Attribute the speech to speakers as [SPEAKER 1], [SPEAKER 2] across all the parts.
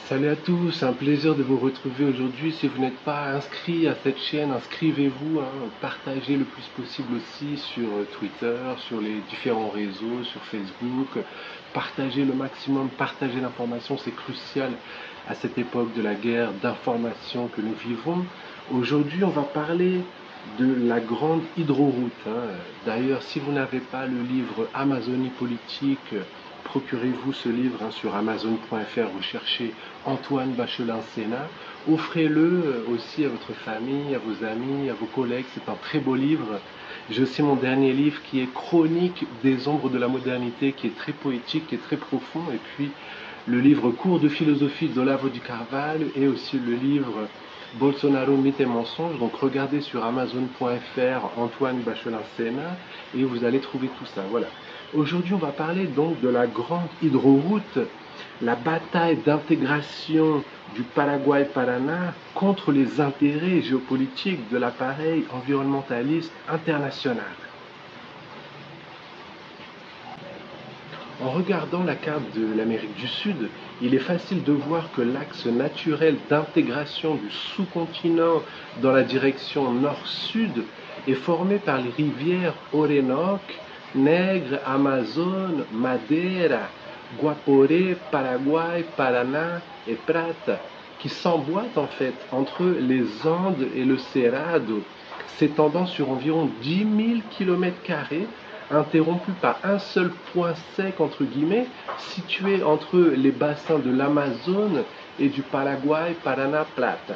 [SPEAKER 1] Salut à tous, un plaisir de vous retrouver aujourd'hui. Si vous n'êtes pas inscrit à cette chaîne, inscrivez-vous, partagez le plus possible aussi sur Twitter, sur les différents réseaux, sur Facebook. Partagez le maximum, partagez l'information, c'est crucial à cette époque de la guerre d'information que nous vivons. Aujourd'hui, on va parler de la grande hydroroute. D'ailleurs, si vous n'avez pas le livre Amazonie politique, procurez-vous ce livre sur Amazon.fr, recherchez Antoine Bachelin-Sénat. Offrez-le aussi à votre famille, à vos amis, à vos collègues. C'est un très beau livre. J'ai aussi mon dernier livre qui est Chronique des ombres de la modernité, qui est très poétique, qui est très profond. Et puis le livre Cours de philosophie d'Olavo de Carvalho et aussi le livre Bolsonaro, mythe et mensonge. Donc regardez sur Amazon.fr Antoine Bachelin-Sénat et vous allez trouver tout ça. Voilà. Aujourd'hui, on va parler donc de la grande hydroroute, la bataille d'intégration du Paraguay-Paraná contre les intérêts géopolitiques de l'appareil environnementaliste international. En regardant la carte de l'Amérique du Sud, il est facile de voir que l'axe naturel d'intégration du sous-continent dans la direction nord-sud est formé par les rivières Orinoco, Nègre, Amazone, Madeira, Guaporé, Paraguay, Paraná et Prata, qui s'emboîtent en fait entre les Andes et le Cerrado, s'étendant sur environ 10 000 km², interrompu par un seul point sec entre guillemets, situé entre les bassins de l'Amazone et du Paraguay, Paraná, Plata.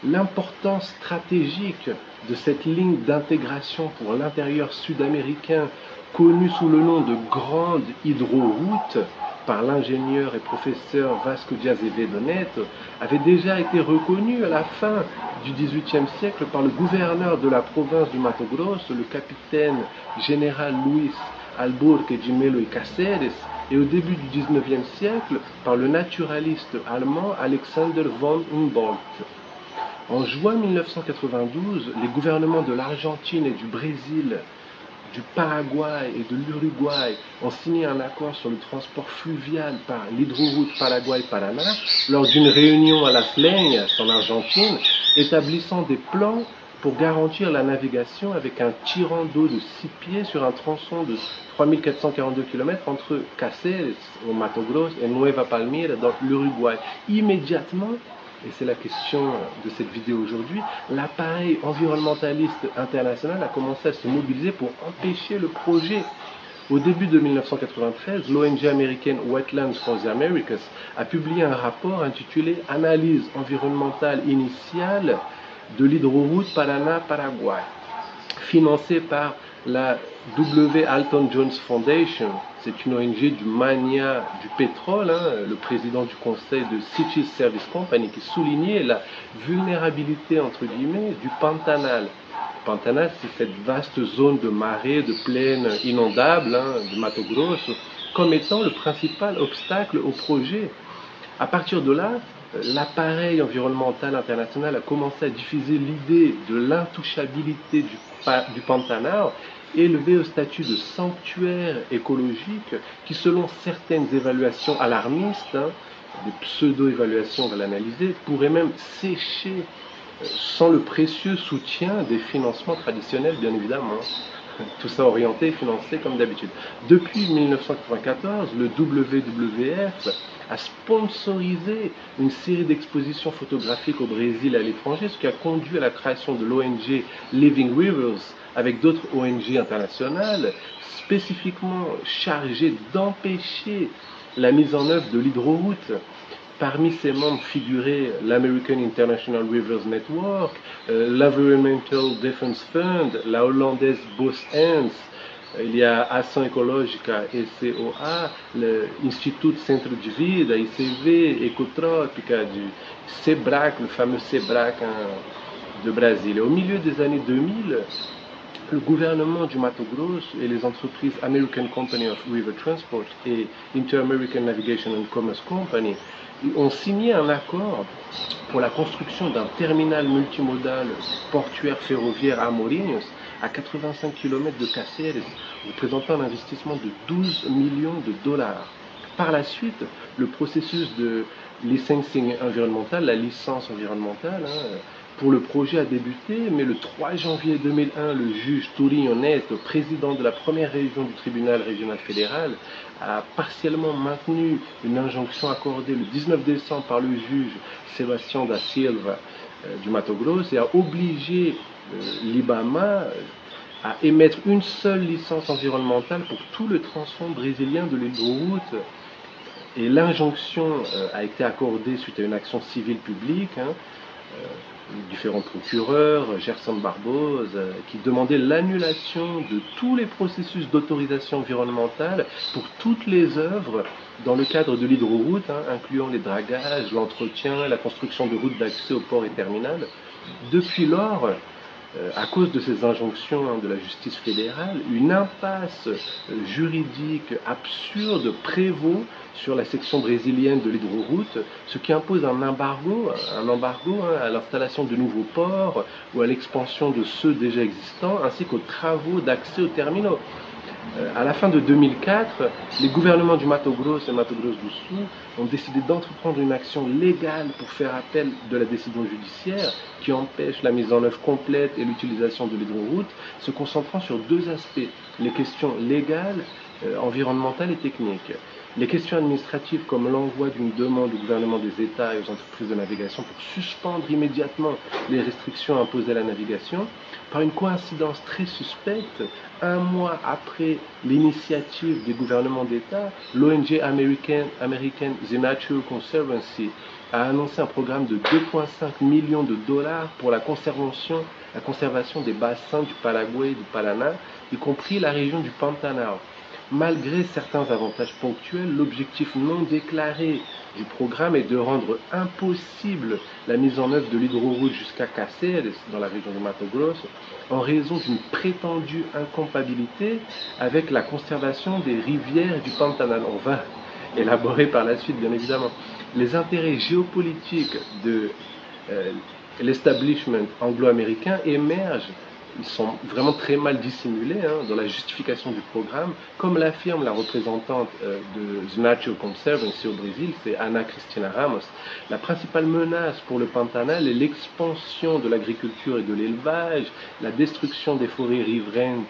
[SPEAKER 1] L'importance stratégique de cette ligne d'intégration pour l'intérieur sud-américain, connue sous le nom de Grande Hydroroute par l'ingénieur et professeur Vasco de Azevedo Neto, avait déjà été reconnue à la fin du XVIIIe siècle par le gouverneur de la province du Mato Grosso, le capitaine général Luis Albuquerque de Melo y Caceres, et au début du XIXe siècle par le naturaliste allemand Alexander von Humboldt. En juin 1992, les gouvernements de l'Argentine et du Brésil, du Paraguay et de l'Uruguay ont signé un accord sur le transport fluvial par l'hydroroute Paraguay-Paraná lors d'une réunion à Las Leñas en Argentine, établissant des plans pour garantir la navigation avec un tirant d'eau de 6 pieds sur un tronçon de 3442 km entre Caceres au Mato Grosso et Nueva Palmira dans l'Uruguay. Immédiatement, et c'est la question de cette vidéo aujourd'hui, l'appareil environnementaliste international a commencé à se mobiliser pour empêcher le projet. Au début de 1993, l'ONG américaine Wetlands for the Americas a publié un rapport intitulé « Analyse environnementale initiale de l'hydroroute Paraná-Paraguay », financé par la W. Alton Jones Foundation. C'est une ONG du mania du pétrole, le président du conseil de Cities Service Company, qui soulignait la vulnérabilité, entre guillemets, du Pantanal. Le Pantanal, c'est cette vaste zone de marée, de plaine inondable, de Mato Grosso, comme étant le principal obstacle au projet. À partir de là, l'appareil environnemental international a commencé à diffuser l'idée de l'intouchabilité du Pantanal, élevé au statut de sanctuaire écologique qui, selon certaines évaluations alarmistes, des pseudo-évaluations, on va l'analyser, pourrait même sécher sans le précieux soutien des financements traditionnels, bien évidemment. Tout ça orienté et financé comme d'habitude. Depuis 1994, le WWF a sponsorisé une série d'expositions photographiques au Brésil et à l'étranger, ce qui a conduit à la création de l'ONG Living Rivers avec d'autres ONG internationales spécifiquement chargées d'empêcher la mise en œuvre de l'hydroroute. Parmi ses membres figuraient l'American International Rivers Network, l'Environmental Defense Fund, la hollandaise Bos Hands, il y a Ação Ecológica, ECOA, l'Institut Centro de Vida, ICV, Ecotropica, du SEBRAC, le fameux SEBRAC de Brésil. Et au milieu des années 2000, le gouvernement du Mato Grosso et les entreprises American Company of River Transport et Inter-American Navigation and Commerce Company ont signé un accord pour la construction d'un terminal multimodal portuaire ferroviaire à Morinos, à 85 km de Caceres, représentant un investissement de 12 millions de dollars. Par la suite, le processus de licensing environnemental, la licence environnementale, pour le projet a débuté, mais le 3 janvier 2001, le juge Turin Oneto, président de la première région du tribunal régional fédéral, a partiellement maintenu une injonction accordée le 19 décembre par le juge Sébastien da Silva du Mato Grosso et a obligé l'IBAMA à émettre une seule licence environnementale pour tout le tronçon brésilien de l'hydroroute. Et l'injonction a été accordée suite à une action civile publique, différents procureurs, Gerson Barbosa, qui demandaient l'annulation de tous les processus d'autorisation environnementale pour toutes les œuvres dans le cadre de l'hydroroute, incluant les dragages, l'entretien, la construction de routes d'accès au port et terminal. Depuis lors, à cause de ces injonctions de la justice fédérale, une impasse juridique absurde prévaut sur la section brésilienne de l'hydroroute, ce qui impose un embargo à l'installation de nouveaux ports ou à l'expansion de ceux déjà existants, ainsi qu'aux travaux d'accès aux terminaux. À la fin de 2004, les gouvernements du Mato Grosso et Mato Grosso do Sul ont décidé d'entreprendre une action légale pour faire appel de la décision judiciaire qui empêche la mise en œuvre complète et l'utilisation de l'hydroroute, se concentrant sur deux aspects, les questions légales, environnementales et techniques. Les questions administratives comme l'envoi d'une demande au gouvernement des États et aux entreprises de navigation pour suspendre immédiatement les restrictions imposées à la navigation. Par une coïncidence très suspecte, un mois après l'initiative des gouvernements d'État, l'ONG American The Nature Conservancy a annoncé un programme de 2,5 millions de dollars pour la conservation des bassins du Paraguay et du Paraná, y compris la région du Pantanal. Malgré certains avantages ponctuels, l'objectif non déclaré du programme est de rendre impossible la mise en œuvre de l'hydroroute jusqu'à Cáceres, dans la région de Mato Grosso, en raison d'une prétendue incompatibilité avec la conservation des rivières du Pantanal. On va élaborer par la suite, bien évidemment. Les intérêts géopolitiques de l'establishment anglo-américain émergent. Ils sont vraiment très mal dissimulés dans la justification du programme, comme l'affirme la représentante de The Nature Conservancy au Brésil, c'est Ana Cristina Ramos. La principale menace pour le Pantanal est l'expansion de l'agriculture et de l'élevage, la destruction des forêts riveraines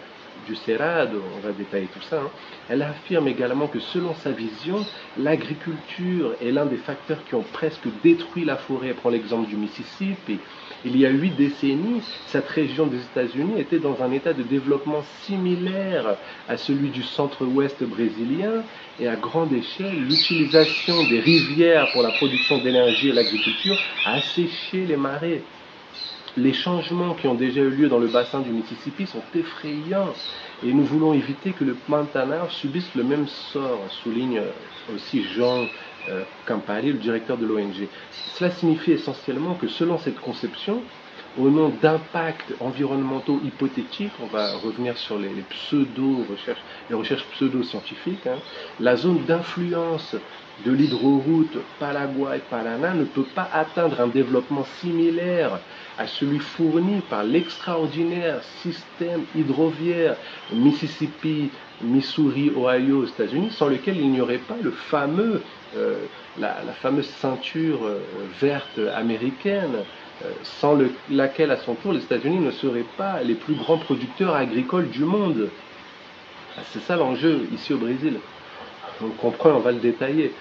[SPEAKER 1] du Cerrado, on va détailler tout ça. Elle affirme également que selon sa vision, l'agriculture est l'un des facteurs qui ont presque détruit la forêt. Elle prend l'exemple du Mississippi. Il y a 8 décennies, cette région des États-Unis était dans un état de développement similaire à celui du centre-ouest brésilien et à grande échelle, l'utilisation des rivières pour la production d'énergie et l'agriculture a asséché les marais. Les changements qui ont déjà eu lieu dans le bassin du Mississippi sont effrayants et nous voulons éviter que le Pantanal subisse le même sort, souligne aussi Jean Campari, le directeur de l'ONG. Cela signifie essentiellement que selon cette conception, au nom d'impacts environnementaux hypothétiques, on va revenir sur les recherches pseudo-scientifiques, la zone d'influence de l'hydroroute Paraguay-Paraná ne peut pas atteindre un développement similaire à celui fourni par l'extraordinaire système hydroviaire Mississippi, Missouri, Ohio aux États-Unis, sans lequel il n'y aurait pas la fameuse ceinture verte américaine, sans laquelle, à son tour, les États-Unis ne seraient pas les plus grands producteurs agricoles du monde. C'est ça l'enjeu ici au Brésil. On comprend, on va le détailler.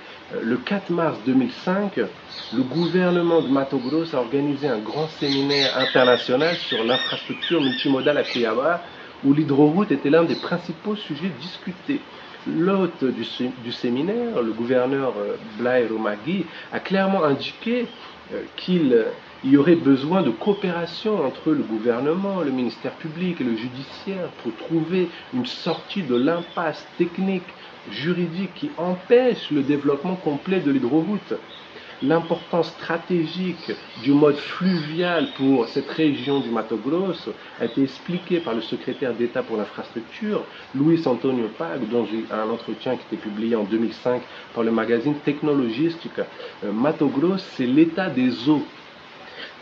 [SPEAKER 1] Le 4 mars 2005, le gouvernement de Mato Grosso a organisé un grand séminaire international sur l'infrastructure multimodale à Cuiabá, où l'hydroroute était l'un des principaux sujets discutés. L'hôte du séminaire, le gouverneur Blairo Magui, a clairement indiqué qu'il y aurait besoin de coopération entre le gouvernement, le ministère public et le judiciaire pour trouver une sortie de l'impasse technique, juridique qui empêche le développement complet de l'hydroroute. L'importance stratégique du mode fluvial pour cette région du Mato Grosso a été expliquée par le secrétaire d'État pour l'infrastructure, Luis Antonio Pag, dans un entretien qui était publié en 2005 par le magazine Tecnologistica. Mato Grosso, c'est l'état des eaux.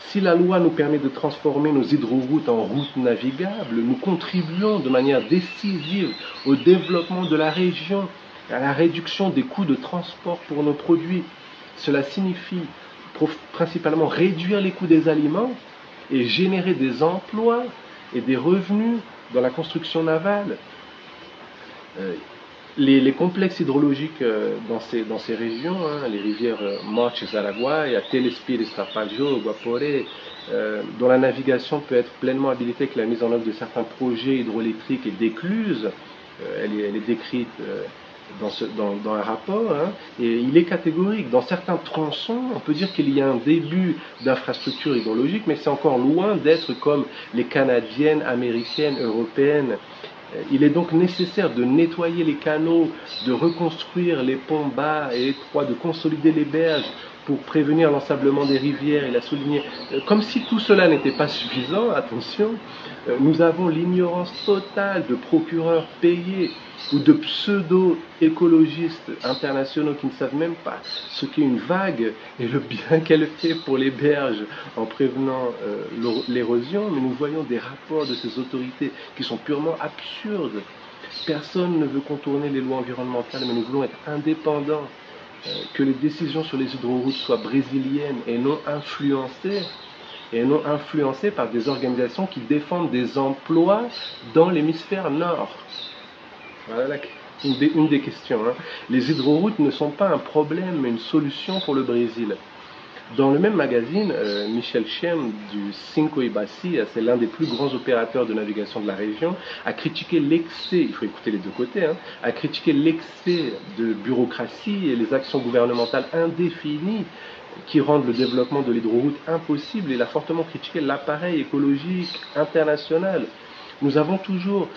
[SPEAKER 1] Si la loi nous permet de transformer nos hydroroutes en routes navigables, nous contribuons de manière décisive au développement de la région. à la réduction des coûts de transport pour nos produits. Cela signifie principalement réduire les coûts des aliments et générer des emplois et des revenus dans la construction navale. Les complexes hydrologiques dans ces régions, hein, les rivières Moches, Araguaia, Telespires, Tapajós, Guaporé, dont la navigation peut être pleinement habilitée avec la mise en œuvre de certains projets hydroélectriques et d'écluses, elle est décrite dans un rapport, hein, et il est catégorique. Dans certains tronçons, on peut dire qu'il y a un début d'infrastructure hydrologique, mais c'est encore loin d'être comme les canadiennes, américaines, européennes. Il est donc nécessaire de nettoyer les canaux, de reconstruire les ponts bas et étroits, de consolider les berges pour prévenir l'ensablement des rivières. Il a souligné, comme si tout cela n'était pas suffisant, attention, nous avons l'ignorance totale de procureurs payés ou de pseudo-écologistes internationaux qui ne savent même pas ce qu'est une vague et le bien qu'elle fait pour les berges en prévenant l'érosion. Mais nous voyons des rapports de ces autorités qui sont purement absurdes. Personne ne veut contourner les lois environnementales, mais nous voulons être indépendants, que les décisions sur les hydroroutes soient brésiliennes et non influencées par des organisations qui défendent des emplois dans l'hémisphère nord. Voilà une des questions. Hein. Les hydroroutes ne sont pas un problème, mais une solution pour le Brésil. Dans le même magazine, Michel Chem du Cinco Bacia, c'est l'un des plus grands opérateurs de navigation de la région, a critiqué l'excès, il faut écouter les deux côtés, hein, a critiqué l'excès de bureaucratie et les actions gouvernementales indéfinies qui rendent le développement de l'hydroroute impossible. Il a fortement critiqué l'appareil écologique international. Nous avons toujours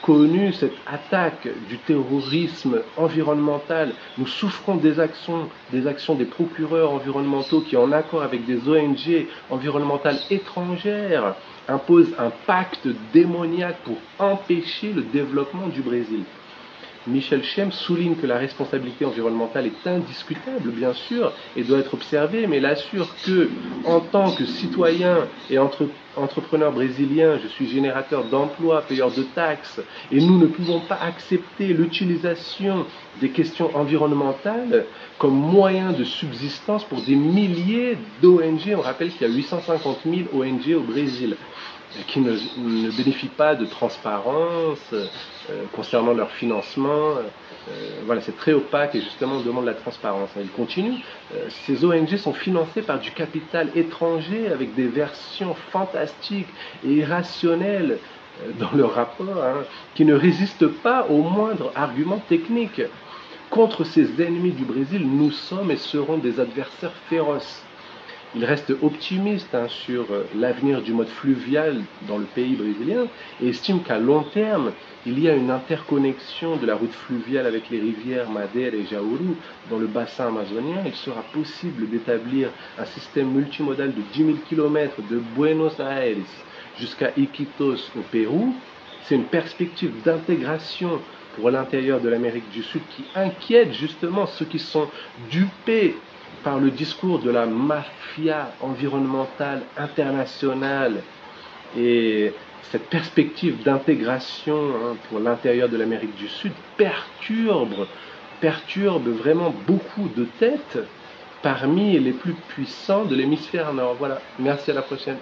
[SPEAKER 1] connu cette attaque du terrorisme environnemental. Nous souffrons des actions des procureurs environnementaux qui, en accord avec des ONG environnementales étrangères, imposent un pacte démoniaque pour empêcher le développement du Brésil. Michel Chem souligne que la responsabilité environnementale est indiscutable, bien sûr, et doit être observée, mais il assure que, en tant que citoyen et entrepreneur brésilien, je suis générateur d'emplois, payeur de taxes, et nous ne pouvons pas accepter l'utilisation des questions environnementales comme moyen de subsistance pour des milliers d'ONG. On rappelle qu'il y a 850 000 ONG au Brésil qui ne bénéficient pas de transparence concernant leur financement. Voilà, c'est très opaque et justement on demande la transparence. Il continue, ces ONG sont financées par du capital étranger avec des versions fantastiques et irrationnelles dans leur rapport, hein, qui ne résistent pas au moindre argument technique. Contre ces ennemis du Brésil, nous sommes et serons des adversaires féroces. Il reste optimiste sur l'avenir du mode fluvial dans le pays brésilien et estime qu'à long terme, il y a une interconnexion de la route fluviale avec les rivières Madeira et Jauru dans le bassin amazonien. Il sera possible d'établir un système multimodal de 10 000 km de Buenos Aires jusqu'à Iquitos au Pérou. C'est une perspective d'intégration pour l'intérieur de l'Amérique du Sud qui inquiète justement ceux qui sont dupés par le discours de la mafia environnementale internationale. Et cette perspective d'intégration pour l'intérieur de l'Amérique du Sud perturbe vraiment beaucoup de têtes parmi les plus puissants de l'hémisphère nord. Voilà, merci, à la prochaine.